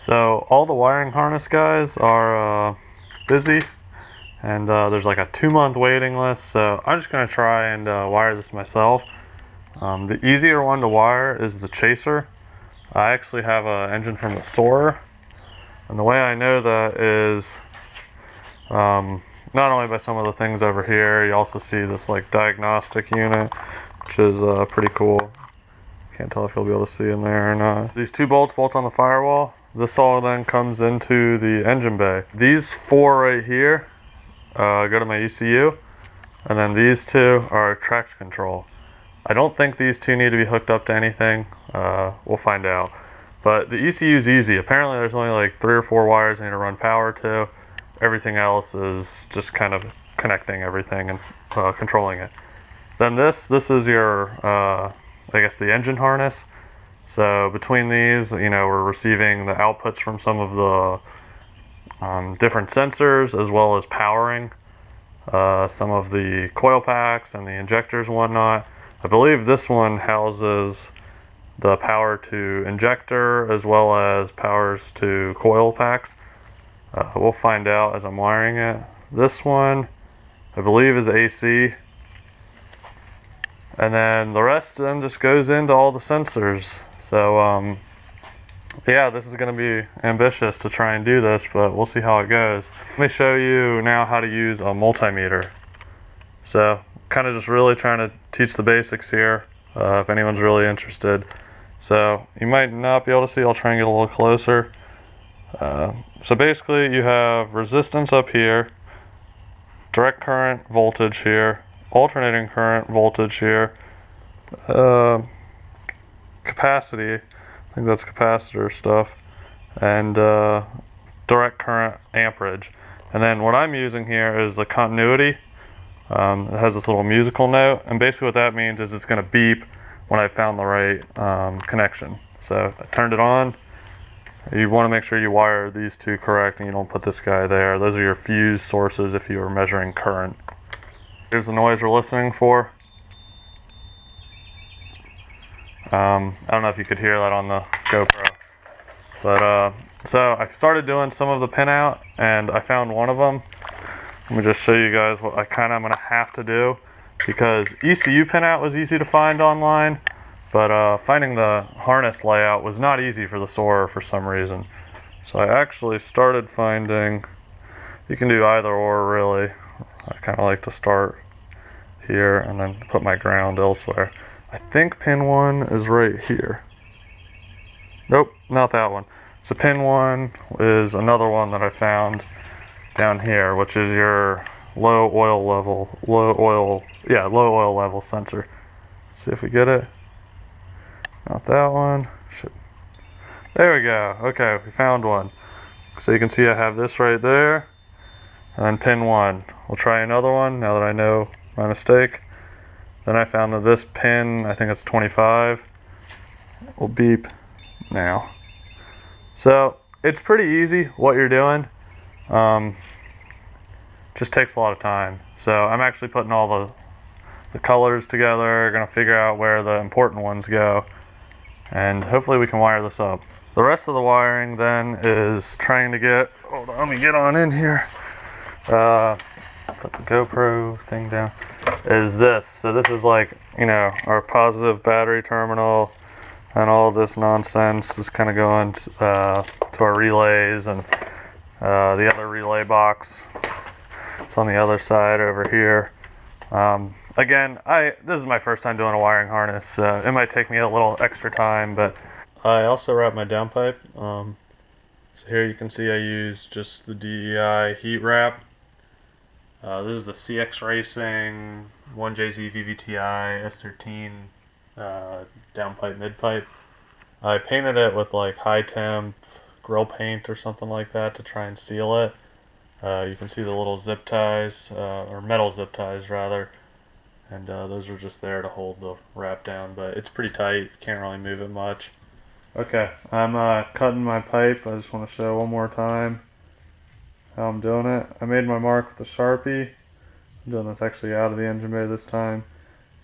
So all the wiring harness guys are busy, and there's like a 2-month waiting list, so I'm just going to try and wire this myself. The easier one to wire is the chaser. I actually have an engine from the Soarer, and the way I know that is not only by some of the things over here, you also see this like diagnostic unit, which is pretty cool. Can't tell if you'll be able to see in there or not. These two bolts bolt on the firewall. This all then comes into the engine bay. These 4 right here go to my ECU, and then these 2 are traction control. I don't think these 2 need to be hooked up to anything. We'll find out. But the ECU is easy. Apparently there's only like 3 or 4 wires I need to run power to. Everything else is just kind of connecting everything and controlling it. Then this is your, I guess, the engine harness. So between these, we're receiving the outputs from some of the different sensors, as well as powering some of the coil packs and the injectors and whatnot. I believe this one houses the power to injector as well as powers to coil packs. We'll find out as I'm wiring it. This one, I believe, is AC. And then the rest then just goes into all the sensors. So, yeah, this is going to be ambitious to try and do this, but we'll see how it goes. Let me show you now how to use a multimeter. So, kind of just really trying to teach the basics here, if anyone's really interested. So, you might not be able to see, I'll try and get a little closer. So basically you have resistance up here, direct current voltage here, alternating current voltage here, capacity, I think that's capacitor stuff, and direct current amperage. And then what I'm using here is the continuity. It has this little musical note, and basically what that means is it's going to beep when I found the right connection. So I turned it on. You want to make sure you wire these 2 correct and you don't put this guy there. Those are your fuse sources if you are measuring current. Here's the noise we're listening for. I don't know if you could hear that on the GoPro. But so I started doing some of the pinout and I found one of them. Let me just show you guys what I kind of am going to have to do, because ECU pinout was easy to find online. But finding the harness layout was not easy for the Soarer for some reason. So I actually started finding, you can do either or really. I kind of like to start here and then put my ground elsewhere. I think pin 1 is right here. Nope, not that one. So pin 1 is another one that I found down here, which is your low oil level sensor. See if we get it. Not that one. Shit. There we go. Okay, we found one. So you can see I have this right there. And then pin 1. We'll try another one now that I know my mistake. Then I found that this pin, I think it's 25, will beep now. So it's pretty easy what you're doing. Just takes a lot of time. So I'm actually putting all the colors together, gonna figure out where the important ones go, and hopefully we can wire this up. The rest of the wiring then is trying to get, hold on, let me get on in here. Put the GoPro thing down. Is this. So this is like, our positive battery terminal, and all this nonsense is kind of going to our relays, and the other relay box. It's on the other side over here. Again, this is my first time doing a wiring harness. It might take me a little extra time, but I also wrap my downpipe. So here you can see I use just the DEI heat wrap. This is the CX Racing 1JZ Vvt-I S13 downpipe midpipe. I painted it with like high temp grill paint or something like that to try and seal it. You can see the little zip ties, or metal zip ties rather, and those are just there to hold the wrap down, but it's pretty tight, can't really move it much. Okay, I'm cutting my pipe. I just want to show one more time how I'm doing it. I made my mark with a Sharpie. I'm doing this actually out of the engine bay this time.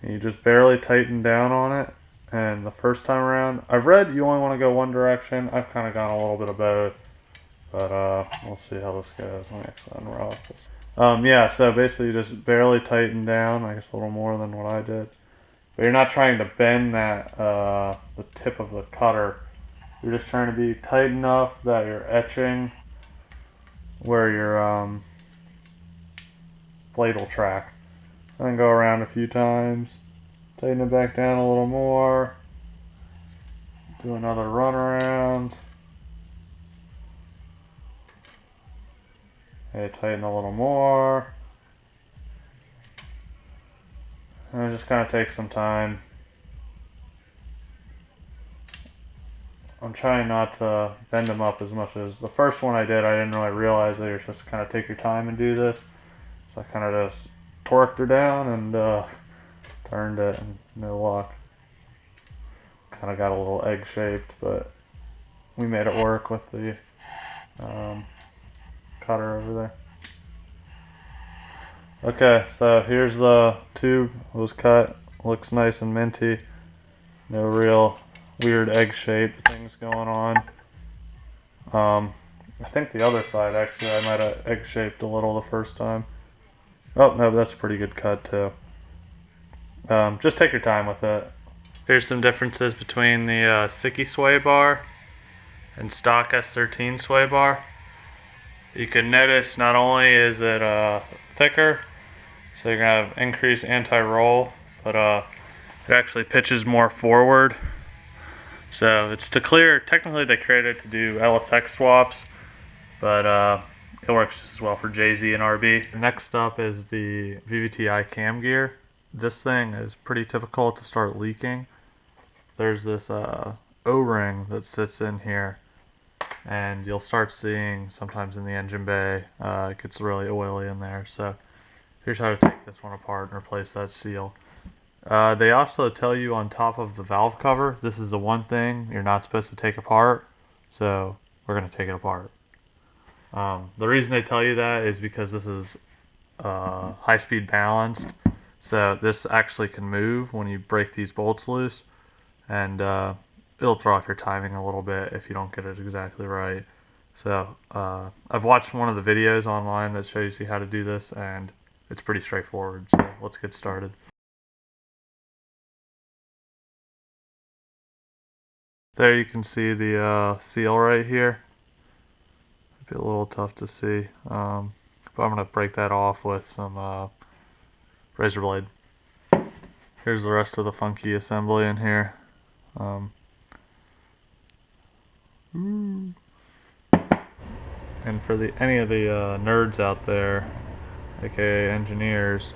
And you just barely tighten down on it, And the first time around, I've read you only want to go one direction. I've kind of gone a little bit of both. But we'll see how this goes. Let me actually unroll this. Yeah, so basically you just barely tighten down, I guess a little more than what I did. But you're not trying to bend that the tip of the cutter. You're just trying to be tight enough that you're etching where your blade will track. And then go around a few times. Tighten it back down a little more. Do another run around. Okay, tighten a little more. And it just kind of takes some time. I'm trying not to bend them up as much as the first one I did. I didn't really realize that you're supposed to kind of take your time and do this. So I kind of just torqued her down and turned it, and no luck. Kind of got a little egg shaped, but we made it work with the cutter over there. Okay, so here's the tube. It was cut. Looks nice and minty. No real weird egg shaped things going on. I think the other side actually I might have egg shaped a little the first time. Oh no, that's a pretty good cut too. Just take your time with it. Here's some differences between the Sicky sway bar and stock S13 sway bar. You can notice not only is it thicker, so you're going to have increased anti-roll, but it actually pitches more forward. So it's to clear, technically they created it to do LSX swaps, but it works just as well for JZ and RB. Next up is the Vvt-I Cam Gear. This thing is pretty typical to start leaking. There's this O-ring that sits in here, and you'll start seeing sometimes in the engine bay it gets really oily in there. So here's how to take this one apart and replace that seal. They also tell you on top of the valve cover, this is the one thing you're not supposed to take apart, so we're going to take it apart. The reason they tell you that is because this is high-speed balanced, so this actually can move when you break these bolts loose, and it'll throw off your timing a little bit if you don't get it exactly right. So I've watched one of the videos online that shows you how to do this, and it's pretty straightforward, so let's get started. There you can see the seal right here. It'd be a little tough to see, but I'm going to break that off with some razor blade. Here's the rest of the funky assembly in here. And for any of the nerds out there, aka engineers,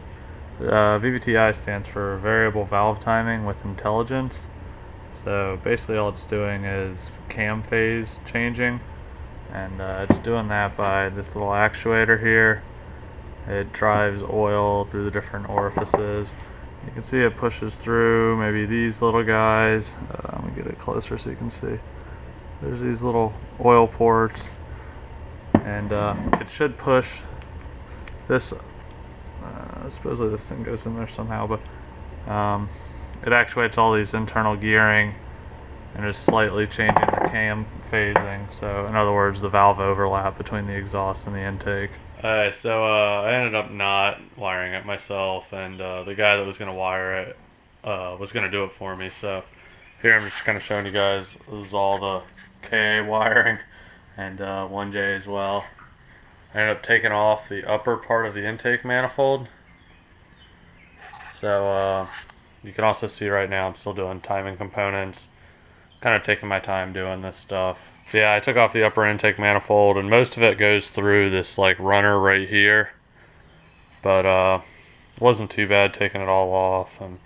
Vvt-I stands for Variable Valve Timing with Intelligence. So basically all it's doing is cam phase changing, and it's doing that by this little actuator here. It drives oil through the different orifices. You can see it pushes through maybe these little guys. Let me get it closer so you can see. There's these little oil ports, and it should push this. Supposedly this thing goes in there somehow, but it actuates all these internal gearing and is slightly changing the cam phasing. So in other words, the valve overlap between the exhaust and the intake. Alright, so I ended up not wiring it myself, and the guy that was going to wire it was going to do it for me. So here I'm just kind of showing you guys, this is all the KA wiring and 1J as well. I ended up taking off the upper part of the intake manifold. So you can also see right now I'm still doing timing components, kind of taking my time doing this stuff. So yeah, I took off the upper intake manifold, and most of it goes through this like runner right here, but it wasn't too bad taking it all off, and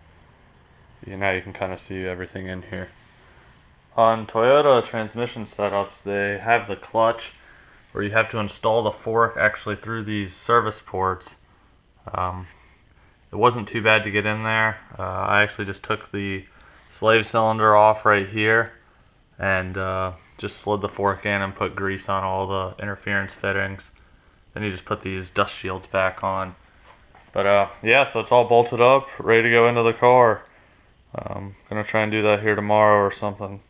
now you can kind of see everything in here. On Toyota transmission setups, they have the clutch where you have to install the fork actually through these service ports. It wasn't too bad to get in there. I actually just took the slave cylinder off right here and just slid the fork in and put grease on all the interference fittings. Then you just put these dust shields back on. But yeah, so it's all bolted up, ready to go into the car. Gonna try and do that here tomorrow or something.